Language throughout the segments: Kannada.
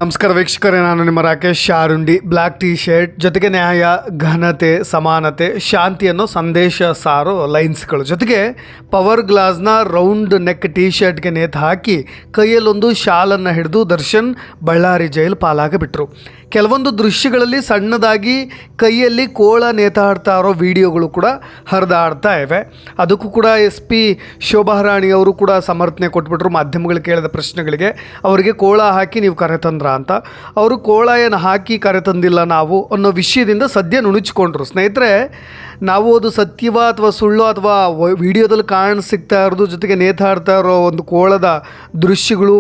ನಮಸ್ಕಾರ ವೀಕ್ಷಕರೇ, ನಾನು ನಿಮ್ಮ ರಾಕೇಶ್ ಶಾರುಂಡಿ. ಬ್ಲ್ಯಾಕ್ ಟೀ ಶರ್ಟ್ ಜೊತೆಗೆ ನ್ಯಾಯ, ಘನತೆ, ಸಮಾನತೆ, ಶಾಂತಿ ಅನ್ನೋ ಸಂದೇಶ ಸಾರೋ ಲೈನ್ಸ್ಗಳು ಜೊತೆಗೆ ಪವರ್ ಗ್ಲಾಸ್ನ ರೌಂಡ್ ನೆಕ್ ಟೀ ಶರ್ಟ್ಗೆ ನೇತು ಹಾಕಿ ಕೈಯಲ್ಲೊಂದು ಶಾಲನ್ನು ಹಿಡಿದು ದರ್ಶನ್ ಬಳ್ಳಾರಿ ಜೈಲು ಪಾಲಾಗಿಬಿಟ್ರು. ಕೆಲವೊಂದು ದೃಶ್ಯಗಳಲ್ಲಿ ಸಣ್ಣದಾಗಿ ಕೈಯಲ್ಲಿ ಕೋಳ ನೇತಾಡ್ತಾ ಇರೋ ವಿಡಿಯೋಗಳು ಕೂಡ ಹರಿದಾಡ್ತಾ ಇವೆ. ಅದಕ್ಕೂ ಕೂಡ SP ಶೋಭಾ ರಾಣಿ ಅವರು ಕೂಡ ಸಮರ್ಥನೆ ಕೊಟ್ಬಿಟ್ರು. ಮಾಧ್ಯಮಗಳು ಕೇಳಿದ ಪ್ರಶ್ನೆಗಳಿಗೆ ಅವರಿಗೆ ಕೋಳ ಹಾಕಿ ನೀವು ಕರೆತಂದ್ರ ಅಂತ. ಅವರು ಕೋಳ ಏನು ಹಾಕಿ ಕರೆತಂದಿಲ್ಲ ನಾವು ಅನ್ನೋ ವಿಷಯದಿಂದ ಸದ್ಯ ನುಣುಚಿಕೊಂಡ್ರು. ಸ್ನೇಹಿತರೆ, ನಾವು ಅದು ಸತ್ಯವ ಅಥವಾ ಸುಳ್ಳು ಅಥವಾ ವಿಡಿಯೋದಲ್ಲಿ ಸಿಗ್ತಾ ಇರೋದು ಜೊತೆಗೆ ನೇತಾಡ್ತಾ ಇರೋ ಒಂದು ಕೋಳದ ದೃಶ್ಯಗಳು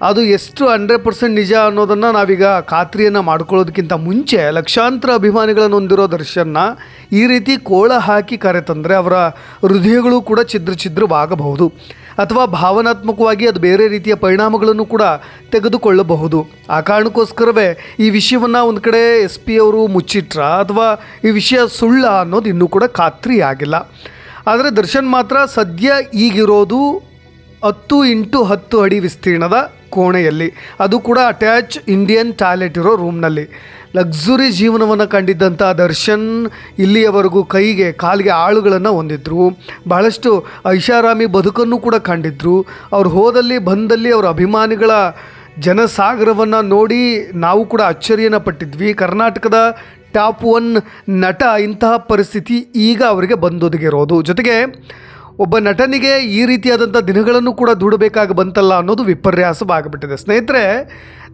ಅದು ಎಷ್ಟು 100% ನಿಜ ಅನ್ನೋದನ್ನು ನಾವೀಗ ಖಾತ್ರಿಯನ್ನು ಮಾಡ್ಕೊಳ್ಳೋದಕ್ಕಿಂತ ಮುಂಚೆ ಲಕ್ಷಾಂತರ ಅಭಿಮಾನಿಗಳನ್ನು ಹೊಂದಿರೋ ದರ್ಶನ್ನ ಈ ರೀತಿ ಕೋಳ ಹಾಕಿ ಕರೆತಂದರೆ ಅವರ ಹೃದಯಗಳು ಕೂಡ ಛಿದ್ರವಾಗಬಹುದು ಅಥವಾ ಭಾವನಾತ್ಮಕವಾಗಿ ಅದು ಬೇರೆ ರೀತಿಯ ಪರಿಣಾಮಗಳನ್ನು ಕೂಡ ತೆಗೆದುಕೊಳ್ಳಬಹುದು. ಆ ಕಾರಣಕ್ಕೋಸ್ಕರವೇ ಈ ವಿಷಯವನ್ನು ಒಂದು ಕಡೆ SP ಅವರು ಮುಚ್ಚಿಟ್ರ ಅಥವಾ ಈ ವಿಷಯ ಸುಳ್ಳ ಅನ್ನೋದು ಇನ್ನೂ ಕೂಡ ಖಾತ್ರಿ ಆಗಿಲ್ಲ. ಆದರೆ ದರ್ಶನ್ ಮಾತ್ರ ಸದ್ಯ ಈಗಿರೋದು 10x10 ಅಡಿ ವಿಸ್ತೀರ್ಣದ ಕೋಣೆಯಲ್ಲಿ, ಅದು ಕೂಡ ಅಟ್ಯಾಚ್ ಇಂಡಿಯನ್ ಟಾಯ್ಲೆಟ್ ಇರೋ ರೂಮ್ನಲ್ಲಿ ಲಕ್ಸುರಿ ಜೀವನವನ್ನು ಕಂಡಿದ್ದಂಥ ದರ್ಶನ್ ಇಲ್ಲಿಯವರೆಗೂ ಕೈಗೆ ಕಾಲಿಗೆ ಆಳುಗಳನ್ನು ಹೊಂದಿದ್ರು. ಬಹಳಷ್ಟು ಐಷಾರಾಮಿ ಬದುಕನ್ನು ಕೂಡ ಕಂಡಿದ್ರು. ಅವ್ರು ಹೋದಲ್ಲಿ ಬಂದಲ್ಲಿ ಅವರ ಅಭಿಮಾನಿಗಳ ಜನಸಾಗರವನ್ನು ನೋಡಿ ನಾವು ಕೂಡ ಅಚ್ಚರಿಯನ್ನು ಪಟ್ಟಿದ್ವಿ. ಕರ್ನಾಟಕದ ಟಾಪ್ 1 ನಟ ಇಂತಹ ಪರಿಸ್ಥಿತಿ ಈಗ ಅವರಿಗೆ ಬಂದೊದಗಿರೋದು. ಜೊತೆಗೆ ಒಬ್ಬ ನಟನಿಗೆ ಈ ರೀತಿಯಾದಂಥ ದಿನಗಳನ್ನು ಕೂಡ ದೂಡಬೇಕಾಗಿ ಬಂತಲ್ಲ ಅನ್ನೋದು ವಿಪರ್ಯಾಸವಾಗಿಬಿಟ್ಟಿದೆ. ಸ್ನೇಹಿತರೆ,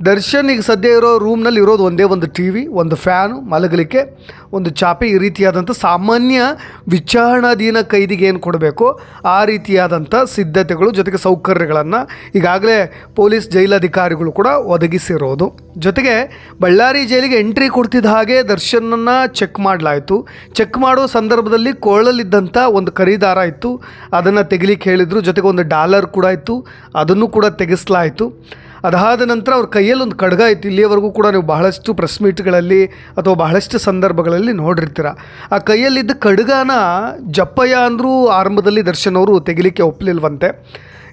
ದರ್ಶನ್ ಈಗ ಸದ್ಯ ಇರೋ ರೂಮ್ನಲ್ಲಿ ಇರೋದು ಒಂದೇ ಒಂದು TV, ಒಂದು ಫ್ಯಾನು, ಮಲಗಲಿಕ್ಕೆ ಒಂದು ಚಾಪೆ, ಈ ರೀತಿಯಾದಂಥ ಸಾಮಾನ್ಯ ವಿಚಾರಣಾಧೀನ ಕೈದಿಗೆ ಏನು ಕೊಡಬೇಕು ಆ ರೀತಿಯಾದಂಥ ಸಿದ್ಧತೆಗಳು ಜೊತೆಗೆ ಸೌಕರ್ಯಗಳನ್ನು ಈಗಾಗಲೇ ಪೊಲೀಸ್ ಜೈಲಧಿಕಾರಿಗಳು ಕೂಡ ಒದಗಿಸಿರೋದು. ಜೊತೆಗೆ ಬಳ್ಳಾರಿ ಜೈಲಿಗೆ ಎಂಟ್ರಿ ಕೊಡ್ತಿದ್ದ ಹಾಗೆ ದರ್ಶನನ್ನು ಚೆಕ್ ಮಾಡಲಾಯಿತು. ಚೆಕ್ ಮಾಡೋ ಸಂದರ್ಭದಲ್ಲಿ ಕೊಳ್ಳಲಿದ್ದಂಥ ಒಂದು ಖರೀದಾರ ಇತ್ತು, ಅದನ್ನು ತೆಗಿಲಿಕ್ಕೆ ಹೇಳಿದರು. ಜೊತೆಗೆ ಒಂದು $1 ಕೂಡ ಇತ್ತು, ಅದನ್ನು ಕೂಡ ತೆಗೆಸಲಾಯಿತು. ಅದಾದ ನಂತರ ಅವ್ರ ಕೈಯಲ್ಲಿ ಒಂದು ಖಡ್ಗ ಇತ್ತು. ಇಲ್ಲಿಯವರೆಗೂ ಕೂಡ ನೀವು ಬಹಳಷ್ಟು ಪ್ರೆಸ್ ಮೀಟ್ಗಳಲ್ಲಿ ಅಥವಾ ಬಹಳಷ್ಟು ಸಂದರ್ಭಗಳಲ್ಲಿ ನೋಡಿರ್ತೀರ. ಆ ಕೈಯಲ್ಲಿದ್ದ ಖಡ್ಗನ ಜಪ್ಪಯ್ಯ ಅಂದರೂ ಆರಂಭದಲ್ಲಿ ದರ್ಶನ್ ಅವರು ತೆಗಿಲಿಕ್ಕೆ ಒಪ್ಪಲಿಲ್ವಂತೆ.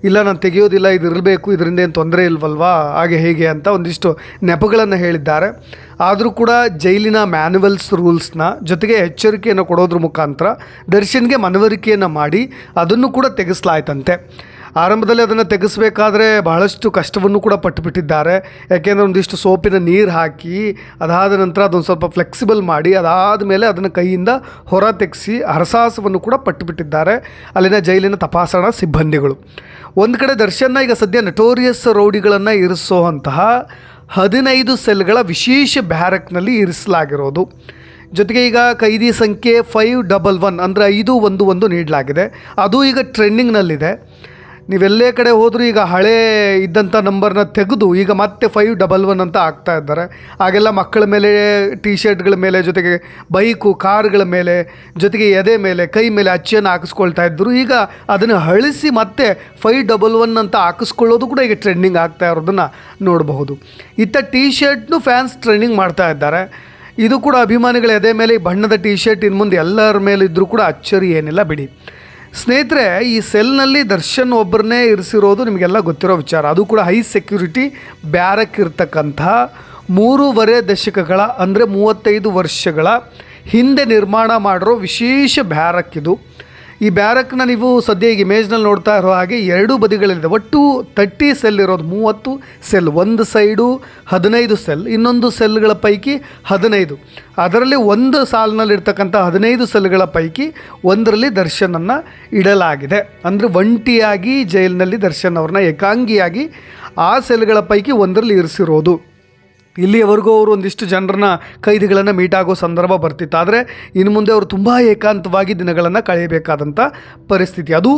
ಇಲ್ಲ, ನಾನು ತೆಗೆಯೋದಿಲ್ಲ, ಇದು ಇರಬೇಕು, ಇದರಿಂದ ಏನು ತೊಂದರೆ ಇಲ್ವಲ್ವಾ, ಹಾಗೆ ಹೇಗೆ ಅಂತ ಒಂದಿಷ್ಟು ನೆಪಗಳನ್ನು ಹೇಳಿದ್ದಾರೆ. ಆದರೂ ಕೂಡ ಜೈಲಿನ ಮ್ಯಾನ್ಯುವಲ್ಸ್ ರೂಲ್ಸ್ನ ಜೊತೆಗೆ ಎಚ್ಚರಿಕೆಯನ್ನು ಕೊಡೋದ್ರ ಮುಖಾಂತರ ದರ್ಶನ್ಗೆ ಮನವರಿಕೆಯನ್ನು ಮಾಡಿ ಅದನ್ನು ಕೂಡ ತೆಗೆಸಲಾಯ್ತಂತೆ. ಆರಂಭದಲ್ಲಿ ಅದನ್ನು ತೆಗೆಸಬೇಕಾದ್ರೆ ಬಹಳಷ್ಟು ಕಷ್ಟವನ್ನು ಕೂಡ ಪಟ್ಟುಬಿಟ್ಟಿದ್ದಾರೆ. ಯಾಕೆಂದರೆ ಒಂದಿಷ್ಟು ಸೋಪಿನ ನೀರು ಹಾಕಿ ಅದಾದ ನಂತರ ಅದೊಂದು ಸ್ವಲ್ಪ ಫ್ಲೆಕ್ಸಿಬಲ್ ಮಾಡಿ ಅದಾದ ಮೇಲೆ ಅದನ್ನು ಕೈಯಿಂದ ಹೊರ ತೆಗೆಸಿ ಹರಸಾಹಸವನ್ನು ಕೂಡ ಪಟ್ಟುಬಿಟ್ಟಿದ್ದಾರೆ ಅಲ್ಲಿನ ಜೈಲಿನ ತಪಾಸಣಾ ಸಿಬ್ಬಂದಿಗಳು. ಒಂದು ಕಡೆ ದರ್ಶನ್ನ ಈಗ ಸದ್ಯ ನಟೋರಿಯಸ್ ರೌಡಿಗಳನ್ನು ಇರಿಸೋವಂತಹ 15 ಸೆಲ್ಗಳ ವಿಶೇಷ ಬ್ಯಾರಕ್ನಲ್ಲಿ ಇರಿಸಲಾಗಿರೋದು. ಜೊತೆಗೆ ಈಗ ಕೈದಿ ಸಂಖ್ಯೆ 511 ಅಂದರೆ 511 ನೀಡಲಾಗಿದೆ. ಅದು ಈಗ ಟ್ರೆಂಡಿಂಗ್ನಲ್ಲಿದೆ. ನೀವೆಲ್ಲೇ ಕಡೆ ಹೋದರೂ ಈಗ ಹಳೇ ಇದ್ದಂಥ ನಂಬರ್ನ ತೆಗೆದು ಈಗ ಮತ್ತೆ 511 ಅಂತ ಆಗ್ತಾ ಇದ್ದಾರೆ. ಆಗೆಲ್ಲ ಮಕ್ಕಳ ಮೇಲೆ, ಟಿ ಶರ್ಟ್ಗಳ ಮೇಲೆ, ಜೊತೆಗೆ ಬೈಕು, ಕಾರುಗಳ ಮೇಲೆ, ಜೊತೆಗೆ ಎದೆ ಮೇಲೆ, ಕೈ ಮೇಲೆ ಅಚ್ಚನ್ನು ಹಾಕಿಸ್ಕೊಳ್ತಾ ಇದ್ದರು. ಈಗ ಅದನ್ನು ಅಳಿಸಿ ಮತ್ತೆ 511 ಅಂತ ಹಾಕಿಸ್ಕೊಳ್ಳೋದು ಕೂಡ ಈಗ ಟ್ರೆಂಡಿಂಗ್ ಆಗ್ತಾ ಇರೋದನ್ನು ನೋಡಬಹುದು. ಇತ್ತ ಟಿ ಶರ್ಟ್ನು ಫ್ಯಾನ್ಸ್ ಟ್ರೆಂಡಿಂಗ್ ಮಾಡ್ತಾ ಇದ್ದಾರೆ. ಇದು ಕೂಡ ಅಭಿಮಾನಿಗಳ ಎದೆ ಮೇಲೆ ಈ ಬಣ್ಣದ ಟಿ ಶರ್ಟ್ ಇನ್ನು ಮುಂದೆ ಎಲ್ಲರ ಮೇಲೆ ಇದ್ದರೂ ಕೂಡ ಅಚ್ಚರಿ ಏನಿಲ್ಲ ಬಿಡಿ. ಸ್ನೇಹಿತರೆ, ಈ ಸೆಲ್ನಲ್ಲಿ ದರ್ಶನ್ ಒಬ್ಬರನ್ನೇ ಇರಿಸಿರೋದು ನಿಮಗೆಲ್ಲ ಗೊತ್ತಿರೋ ವಿಚಾರ. ಅದು ಕೂಡ ಹೈ ಸೆಕ್ಯೂರಿಟಿ ಬ್ಯಾರಕ್ ಇರ್ತಕ್ಕಂಥ 3.5 ದಶಕಗಳ ಅಂದರೆ 35 ವರ್ಷಗಳ ಹಿಂದೆ ನಿರ್ಮಾಣ ಮಾಡಿರೋ ವಿಶೇಷ ಬ್ಯಾರಕ್ ಇದು. ಈ ಬ್ಯಾರಕ್ನ ನೀವು ಸದ್ಯ ಈಗ ಇಮೇಜ್ನಲ್ಲಿ ನೋಡ್ತಾ ಇರೋ ಹಾಗೆ 2 ಬದಿಗಳಿದೆ. ಒಟ್ಟು 30 ಸೆಲ್ ಇರೋದು, 30 ಸೆಲ್. ಒಂದು ಸೈಡು 15 ಸೆಲ್, ಇನ್ನೊಂದು ಸೆಲ್ಗಳ ಪೈಕಿ 15. ಅದರಲ್ಲಿ ಒಂದು ಸಾಲಿನಲ್ಲಿರ್ತಕ್ಕಂಥ 15 ಸೆಲ್ಗಳ ಪೈಕಿ ಒಂದರಲ್ಲಿ ದರ್ಶನನ್ನು ಇಡಲಾಗಿದೆ. ಅಂದರೆ ಒಂಟಿಯಾಗಿ ಜೈಲಿನಲ್ಲಿ ದರ್ಶನ್ ಅವ್ರನ್ನ ಏಕಾಂಗಿಯಾಗಿ ಆ ಸೆಲ್ಗಳ ಪೈಕಿ ಒಂದರಲ್ಲಿ ಇರಿಸಿರೋದು. ಇಲ್ಲಿಯವರೆಗೂ ಅವರು ಒಂದಿಷ್ಟು ಜನರನ್ನ ಕೈದಿಗಳನ್ನು ಮೀಟ್ ಆಗೋ ಸಂದರ್ಭ ಬರ್ತಿತ್ತು. ಆದರೆ ಇನ್ನು ಮುಂದೆ ಅವರು ತುಂಬ ಏಕಾಂತವಾಗಿ ದಿನಗಳನ್ನು ಕಳೆಯಬೇಕಾದಂಥ ಪರಿಸ್ಥಿತಿ. ಅದು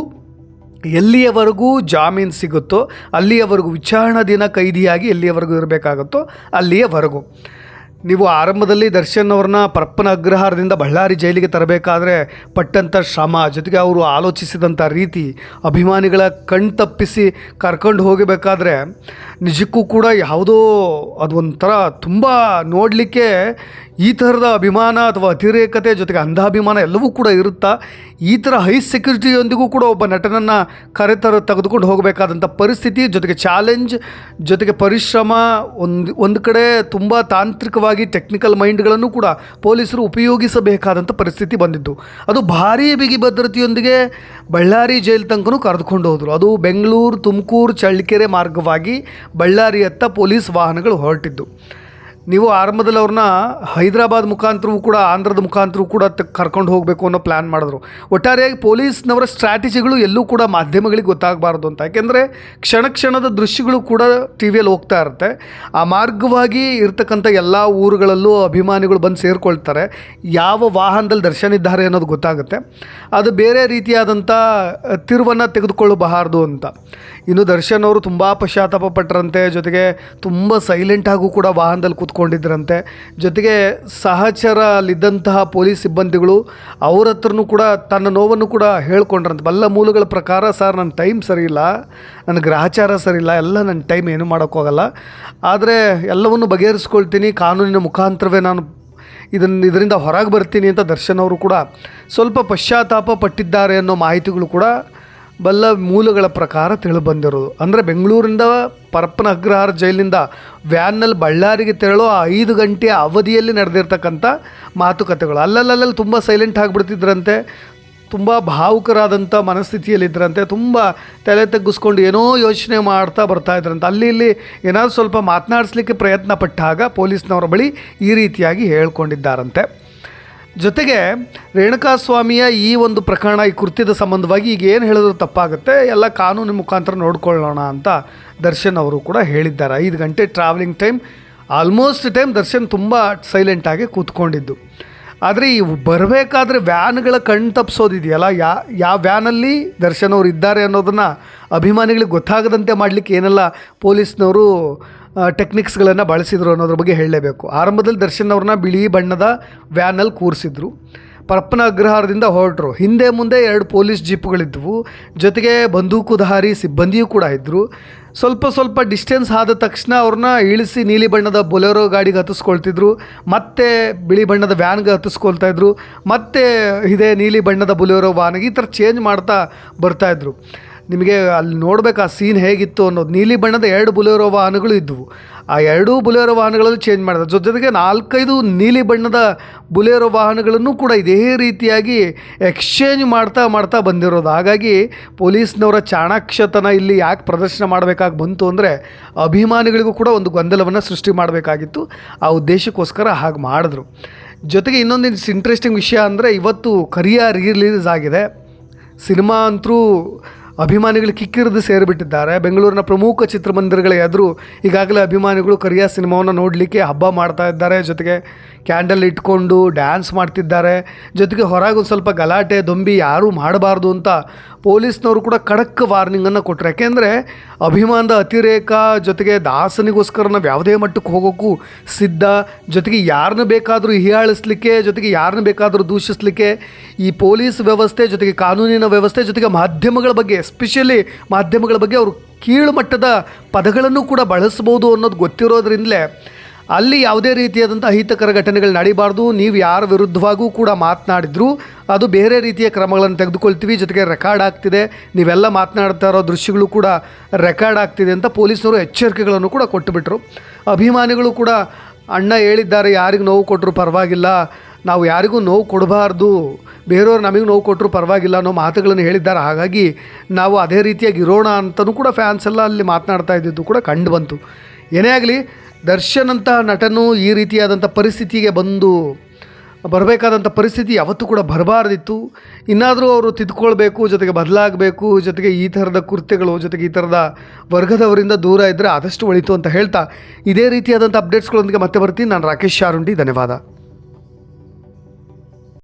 ಎಲ್ಲಿಯವರೆಗೂ ಜಾಮೀನು ಸಿಗುತ್ತೋ ಅಲ್ಲಿಯವರೆಗೂ, ವಿಚಾರಣಾಧೀನ ಕೈದಿಯಾಗಿ ಎಲ್ಲಿಯವರೆಗೂ ಇರಬೇಕಾಗುತ್ತೋ ಅಲ್ಲಿಯವರೆಗೂ. ನೀವು ಆರಂಭದಲ್ಲಿ ದರ್ಶನ್ ಅವ್ರನ್ನ ಪರಪ್ಪನ ಅಗ್ರಹಾರದಿಂದ ಬಳ್ಳಾರಿ ಜೈಲಿಗೆ ತರಬೇಕಾದ್ರೆ ಪಟ್ಟಂಥ ಶ್ರಮ, ಜೊತೆಗೆ ಅವರು ಆಲೋಚಿಸಿದಂಥ ರೀತಿ, ಅಭಿಮಾನಿಗಳ ಕಣ್ತಪ್ಪಿಸಿ ಕರ್ಕೊಂಡು ಹೋಗಬೇಕಾದ್ರೆ ನಿಜಕ್ಕೂ ಕೂಡ ಯಾವುದೋ ಅದು ಒಂಥರ ತುಂಬ ನೋಡಲಿಕ್ಕೆ ಈ ಥರದ ಅಭಿಮಾನ ಅಥವಾ ಅತಿರೇಕತೆ ಜೊತೆಗೆ ಅಂಧಾಭಿಮಾನ ಎಲ್ಲವೂ ಕೂಡ ಇರುತ್ತಾ? ಈ ಥರ ಹೈ ಸೆಕ್ಯೂರಿಟಿಯೊಂದಿಗೂ ಕೂಡ ಒಬ್ಬ ನಟನನ್ನು ತೆಗೆದುಕೊಂಡು ಹೋಗಬೇಕಾದಂಥ ಪರಿಸ್ಥಿತಿ, ಜೊತೆಗೆ ಚಾಲೆಂಜ್, ಜೊತೆಗೆ ಪರಿಶ್ರಮ, ಒಂದು ಕಡೆ ತುಂಬ ತಾಂತ್ರಿಕವಾಗಿ ಟೆಕ್ನಿಕಲ್ ಮೈಂಡ್ಗಳನ್ನು ಕೂಡ ಪೊಲೀಸರು ಉಪಯೋಗಿಸಬೇಕಾದಂಥ ಪರಿಸ್ಥಿತಿ ಬಂದಿದ್ದು. ಅದು ಭಾರೀ ಬಿಗಿ ಭದ್ರತೆಯೊಂದಿಗೆ ಬಳ್ಳಾರಿ ಜೈಲು ತನಕನೂ ಕರೆದುಕೊಂಡು ಹೋದರು. ಅದು ಬೆಂಗಳೂರು, ತುಮಕೂರು, ಚಳ್ಳಕೆರೆ ಮಾರ್ಗವಾಗಿ ಬಳ್ಳಾರಿಯತ್ತ ಪೊಲೀಸ್ ವಾಹನಗಳು ಹೊರಟಿದ್ದು. ನೀವು ಆರಂಭದಲ್ಲಿ ಅವ್ರನ್ನ ಹೈದರಾಬಾದ್ ಮುಖಾಂತರವೂ ಕೂಡ, ಆಂಧ್ರದ ಮುಖಾಂತರವೂ ಕೂಡ ಕರ್ಕೊಂಡು ಹೋಗಬೇಕು ಅನ್ನೋ ಪ್ಲ್ಯಾನ್ ಮಾಡಿದ್ರು. ಒಟ್ಟಾರೆಯಾಗಿ ಪೊಲೀಸ್ನವರ ಸ್ಟ್ರಾಟಜಿಗಳು ಎಲ್ಲೂ ಕೂಡ ಮಾಧ್ಯಮಗಳಿಗೆ ಗೊತ್ತಾಗಬಾರ್ದು ಅಂತ. ಯಾಕೆಂದರೆ ಕ್ಷಣದ ದೃಶ್ಯಗಳು ಕೂಡ ಟಿ ವಿಯಲ್ಲಿ ಹೋಗ್ತಾ ಇರುತ್ತೆ. ಆ ಮಾರ್ಗವಾಗಿ ಇರ್ತಕ್ಕಂಥ ಎಲ್ಲ ಊರುಗಳಲ್ಲೂ ಅಭಿಮಾನಿಗಳು ಬಂದು ಸೇರಿಕೊಳ್ತಾರೆ. ಯಾವ ವಾಹನದಲ್ಲಿ ದರ್ಶನ್ ಇದ್ದಾರೆ ಅನ್ನೋದು ಗೊತ್ತಾಗುತ್ತೆ. ಅದು ಬೇರೆ ರೀತಿಯಾದಂಥ ತಿರುವನ್ನು ತೆಗೆದುಕೊಳ್ಳಬಾರದು ಅಂತ. ಇನ್ನು ದರ್ಶನ್ ಅವರು ತುಂಬ ಪಶ್ಚಾತ್ತಾಪ ಪಟ್ಟರಂತೆ, ಜೊತೆಗೆ ತುಂಬ ಸೈಲೆಂಟಾಗೂ ಕೂಡ ವಾಹನದಲ್ಲಿ ಕೂತ್ಕೊಂಡಿದ್ದರಂತೆ. ಜೊತೆಗೆ ಸಹಚರಲ್ಲಿದ್ದಂತಹ ಪೊಲೀಸ್ ಸಿಬ್ಬಂದಿಗಳು ಅವ್ರ ಹತ್ರನೂ ಕೂಡ ತನ್ನ ನೋವನ್ನು ಕೂಡ ಹೇಳ್ಕೊಂಡ್ರಂತೆ. ಬಲ್ಲ ಮೂಲಗಳ ಪ್ರಕಾರ, ಸರ್ ನನ್ನ ಟೈಮ್ ಸರಿಯಿಲ್ಲ, ನನ್ನ ಗ್ರಹಚಾರ ಸರಿಯಿಲ್ಲ, ಎಲ್ಲ ನನ್ನ ಟೈಮ್ ಏನು ಮಾಡೋಕ್ಕೋಗಲ್ಲ, ಆದರೆ ಎಲ್ಲವನ್ನು ಬಗೆಹರಿಸ್ಕೊಳ್ತೀನಿ, ಕಾನೂನಿನ ಮುಖಾಂತರವೇ ನಾನು ಇದರಿಂದ ಹೊರಗೆ ಬರ್ತೀನಿ ಅಂತ ದರ್ಶನ್ ಅವರು ಕೂಡ ಸ್ವಲ್ಪ ಪಶ್ಚಾತ್ತಾಪ ಪಟ್ಟಿದ್ದಾರೆ ಅನ್ನೋ ಮಾಹಿತಿಗಳು ಕೂಡ ಬಲ್ಲ ಮೂಲಗಳ ಪ್ರಕಾರ ತಿಳಿದುಬಂದಿರೋದು. ಅಂದರೆ ಬೆಂಗಳೂರಿಂದ ಪರಪ್ಪನ ಅಗ್ರಹಾರ ಜೈಲಿನಿಂದ ವ್ಯಾನ್ನಲ್ಲಿ ಬಳ್ಳಾರಿಗೆ ತೆರಳೋ 5 ಗಂಟೆಯ ಅವಧಿಯಲ್ಲಿ ನಡೆದಿರ್ತಕ್ಕಂಥ ಮಾತುಕತೆಗಳು. ಅಲ್ಲಲ್ಲಿ ತುಂಬ ಸೈಲೆಂಟ್ ಆಗಿಬಿಡ್ತಿದ್ರಂತೆ, ತುಂಬ ಭಾವುಕರಾದಂಥ ಮನಸ್ಥಿತಿಯಲ್ಲಿದ್ದರಂತೆ, ತುಂಬ ತಲೆ ತಗ್ಗಿಸ್ಕೊಂಡು ಏನೋ ಯೋಚನೆ ಮಾಡ್ತಾ ಬರ್ತಾಯಿದ್ರಂತೆ. ಇಲ್ಲಿ ಏನಾದರೂ ಸ್ವಲ್ಪ ಮಾತನಾಡಿಸ್ಲಿಕ್ಕೆ ಪ್ರಯತ್ನ ಪಟ್ಟಾಗ ಪೊಲೀಸ್ನವರ ಬಳಿ ಈ ರೀತಿಯಾಗಿ ಹೇಳ್ಕೊಂಡಿದ್ದಾರಂತೆ. ಜೊತೆಗೆ ರೇಣುಕಾಸ್ವಾಮಿಯ ಈ ಒಂದು ಪ್ರಕರಣ, ಈ ಕೃತ್ಯದ ಸಂಬಂಧವಾಗಿ ಈಗ ಏನು ಹೇಳಿದ್ರು ತಪ್ಪಾಗುತ್ತೆ, ಎಲ್ಲ ಕಾನೂನಿನ ಮುಖಾಂತರ ನೋಡ್ಕೊಳ್ಳೋಣ ಅಂತ ದರ್ಶನ್ ಅವರು ಕೂಡ ಹೇಳಿದ್ದಾರೆ. 5 ಗಂಟೆ travelling time, almost time Darshan ತುಂಬ ಸೈಲೆಂಟಾಗಿ ಕೂತ್ಕೊಂಡಿದ್ದು. ಆದರೆ ಈ ಬರಬೇಕಾದ್ರೆ ವ್ಯಾನ್ಗಳ ಕಣ್ಣು ತಪ್ಪಿಸೋದಿದೆಯಲ್ಲ, ಯಾವ ವ್ಯಾನಲ್ಲಿ ದರ್ಶನ್ ಅವರು ಇದ್ದಾರೆ ಅನ್ನೋದನ್ನು ಅಭಿಮಾನಿಗಳಿಗೆ ಗೊತ್ತಾಗದಂತೆ ಮಾಡಲಿಕ್ಕೆ ಏನೆಲ್ಲ ಪೊಲೀಸ್ನವರು ಟೆಕ್ನಿಕ್ಸ್ಗಳನ್ನು ಬಳಸಿದರು ಅನ್ನೋದ್ರ ಬಗ್ಗೆ ಹೇಳಲೇಬೇಕು. ಆರಂಭದಲ್ಲಿ ದರ್ಶನ್ ಅವ್ರನ್ನ ಬಿಳಿ ಬಣ್ಣದ ವ್ಯಾನಲ್ಲಿ ಕೂರಿಸಿದ್ರು. ಪರಪ್ಪನ ಅಗ್ರಹಾರದಿಂದ ಹೊರಟರು. ಹಿಂದೆ ಮುಂದೆ 2 ಪೊಲೀಸ್ ಜೀಪ್ಗಳಿದ್ದವು. ಜೊತೆಗೆ ಬಂದೂಕುಧಾರಿ ಸಿಬ್ಬಂದಿಯೂ ಕೂಡ ಇದ್ದರು. ಸ್ವಲ್ಪ ಡಿಸ್ಟೆನ್ಸ್ ಆದ ತಕ್ಷಣ ಅವ್ರನ್ನ ಇಳಿಸಿ ನೀಲಿ ಬಣ್ಣದ ಬೊಲೆರೋ ಗಾಡಿಗೆ ಹತ್ತಿಸ್ಕೊಳ್ತಿದ್ರು, ಮತ್ತೆ ಬಿಳಿ ಬಣ್ಣದ ವ್ಯಾನ್ಗೆ ಹತ್ತಿಸ್ಕೊಳ್ತಾಯಿದ್ರು, ಮತ್ತೆ ಇದೇ ನೀಲಿ ಬಣ್ಣದ ಬೊಲೆರೋ ವಾಹನ, ಈ ಥರ ಚೇಂಜ್ ಮಾಡ್ತಾ ಬರ್ತಾಯಿದ್ರು. ನಿಮಗೆ ಅಲ್ಲಿ ನೋಡಬೇಕು ಆ ಸೀನ್ ಹೇಗಿತ್ತು ಅನ್ನೋದು. ನೀಲಿ ಬಣ್ಣದ 2 ಬೊಲೆರೋ ವಾಹನಗಳು ಇದ್ದವು. ಆ 2 ಬೊಲೆರೋ ವಾಹನಗಳಲ್ಲಿ ಚೇಂಜ್ ಮಾಡಿದ್ರು. ಜೊತೆಗೆ 4-5 ನೀಲಿ ಬಣ್ಣದ ಬೊಲೆರೋ ವಾಹನಗಳನ್ನು ಕೂಡ ಇದೇ ರೀತಿಯಾಗಿ ಎಕ್ಸ್ಚೇಂಜ್ ಮಾಡ್ತಾ ಬಂದಿರೋದು. ಹಾಗಾಗಿ ಪೊಲೀಸ್ನವರ ಚಾಣಾಕ್ಷತನ ಇಲ್ಲಿ ಯಾಕೆ ಪ್ರದರ್ಶನ ಮಾಡಬೇಕಾಗಿ ಬಂತು ಅಂದರೆ, ಅಭಿಮಾನಿಗಳಿಗೂ ಕೂಡ ಒಂದು ಗೊಂದಲವನ್ನು ಸೃಷ್ಟಿ ಮಾಡಬೇಕಾಗಿತ್ತು. ಆ ಉದ್ದೇಶಕ್ಕೋಸ್ಕರ ಹಾಗೆ ಮಾಡಿದ್ರು. ಜೊತೆಗೆ ಇನ್ನೊಂದು ಇಂಟ್ರೆಸ್ಟಿಂಗ್ ವಿಷಯ ಅಂದರೆ, ಇವತ್ತು ಕರಿಯ ರಿಲೀಸ್ ಆಗಿದೆ ಸಿನಿಮಾ. ಅಂತರೂ ಅಭಿಮಾನಿಗಳು ಕಿಕ್ಕಿರಿದು ಸೇರಿಬಿಟ್ಟಿದ್ದಾರೆ. ಬೆಂಗಳೂರಿನ ಪ್ರಮುಖ ಚಿತ್ರಮಂದಿರಗಳ ಎದುರು ಈಗಾಗಲೇ ಅಭಿಮಾನಿಗಳು ಕರಿಯ ಸಿನಿಮಾವನ್ನು ನೋಡಲಿಕ್ಕೆ ಹಬ್ಬ ಮಾಡ್ತಾ ಇದ್ದಾರೆ. ಜೊತೆಗೆ ಕ್ಯಾಂಡಲ್ ಇಟ್ಕೊಂಡು ಡ್ಯಾನ್ಸ್ ಮಾಡ್ತಿದ್ದಾರೆ. ಜೊತೆಗೆ ಹೊರಗೆ ಒಂದು ಸ್ವಲ್ಪ ಗಲಾಟೆ ದೊಂಬಿ ಯಾರೂ ಮಾಡಬಾರ್ದು ಅಂತ ಪೊಲೀಸ್ನವರು ಕೂಡ ಖಡಕ್ ವಾರ್ನಿಂಗನ್ನು ಕೊಟ್ಟರು. ಯಾಕೆಂದರೆ ಅಭಿಮಾನದ ಅತಿರೇಕ, ಜೊತೆಗೆ ದಾಸನಿಗೋಸ್ಕರ ನಾವು ಯಾವುದೇ ಮಟ್ಟಕ್ಕೆ ಹೋಗೋಕ್ಕೂ ಸಿದ್ಧ, ಜೊತೆಗೆ ಯಾರನ್ನ ಬೇಕಾದರೂ ಹೀಯಾಳಿಸ್ಲಿಕ್ಕೆ, ಜೊತೆಗೆ ಯಾರನ್ನ ಬೇಕಾದರೂ ದೂಷಿಸಲಿಕ್ಕೆ ಈ ಪೊಲೀಸ್ ವ್ಯವಸ್ಥೆ, ಜೊತೆಗೆ ಕಾನೂನಿನ ವ್ಯವಸ್ಥೆ, ಜೊತೆಗೆ ಮಾಧ್ಯಮಗಳ ಬಗ್ಗೆ, ಎಸ್ಪೆಷಲಿ ಮಾಧ್ಯಮಗಳ ಬಗ್ಗೆ ಅವರು ಕೀಳು ಮಟ್ಟದ ಪದಗಳನ್ನು ಕೂಡ ಬಳಸ್ಬೋದು ಅನ್ನೋದು ಗೊತ್ತಿರೋದ್ರಿಂದಲೇ ಅಲ್ಲಿ ಯಾವುದೇ ರೀತಿಯಾದಂಥ ಅಹಿತಕರ ಘಟನೆಗಳು ನಡೀಬಾರ್ದು. ನೀವು ಯಾರ ವಿರುದ್ಧವಾಗೂ ಕೂಡ ಮಾತನಾಡಿದ್ರು ಅದು ಬೇರೆ ರೀತಿಯ ಕ್ರಮಗಳನ್ನು ತೆಗೆದುಕೊಳ್ತೀವಿ, ಜೊತೆಗೆ ರೆಕಾರ್ಡ್ ಆಗ್ತಿದೆ, ನೀವೆಲ್ಲ ಮಾತನಾಡ್ತಾ ಇರೋ ದೃಶ್ಯಗಳು ಕೂಡ ರೆಕಾರ್ಡ್ ಆಗ್ತಿದೆ ಅಂತ ಪೊಲೀಸರು ಎಚ್ಚರಿಕೆಗಳನ್ನು ಕೂಡ ಕೊಟ್ಟುಬಿಟ್ರು. ಅಭಿಮಾನಿಗಳು ಕೂಡ ಅಣ್ಣ ಹೇಳಿದ್ದಾರೆ, ಯಾರಿಗೆ ನೋವು ಕೊಟ್ಟರು ಪರವಾಗಿಲ್ಲ, ನಾವು ಯಾರಿಗೂ ನೋವು ಕೊಡಬಾರ್ದು, ಬೇರೆಯವ್ರು ನಮಗೆ ನೋವು ಕೊಟ್ಟರು ಪರವಾಗಿಲ್ಲ ಅನ್ನೋ ಮಾತುಗಳನ್ನು ಹೇಳಿದ್ದಾರೆ. ಹಾಗಾಗಿ ನಾವು ಅದೇ ರೀತಿಯಾಗಿ ಇರೋಣ ಅಂತಲೂ ಕೂಡ ಫ್ಯಾನ್ಸ್ ಎಲ್ಲ ಅಲ್ಲಿ ಮಾತನಾಡ್ತಾ ಇದ್ದಿದ್ದು ಕೂಡ ಕಂಡು ಬಂತು. ಏನೇ ಆಗಲಿ, ದರ್ಶನ್ ಅಂತಹ ನಟನು ಈ ರೀತಿಯಾದಂಥ ಪರಿಸ್ಥಿತಿಗೆ ಬರಬೇಕಾದಂಥ ಪರಿಸ್ಥಿತಿ ಯಾವತ್ತೂ ಕೂಡ ಬರಬಾರ್ದಿತ್ತು. ಇನ್ನಾದರೂ ಅವರು ತಿದ್ದುಕೊಳ್ಬೇಕು, ಜೊತೆಗೆ ಬದಲಾಗಬೇಕು, ಜೊತೆಗೆ ಈ ಥರದ ಕೃತ್ಯಗಳು, ಜೊತೆಗೆ ಈ ಥರದ ವರ್ಗದವರಿಂದ ದೂರ ಇದ್ದರೆ ಆದಷ್ಟು ಒಳಿತು ಅಂತ ಹೇಳ್ತಾ, ಇದೇ ರೀತಿಯಾದಂಥ ಅಪ್ಡೇಟ್ಸ್ಗಳೊಂದಿಗೆ ಮತ್ತೆ ಬರ್ತೀನಿ. ನಾನು ರಾಕೇಶ್ ಶಾರುಂಡಿ, ಧನ್ಯವಾದ.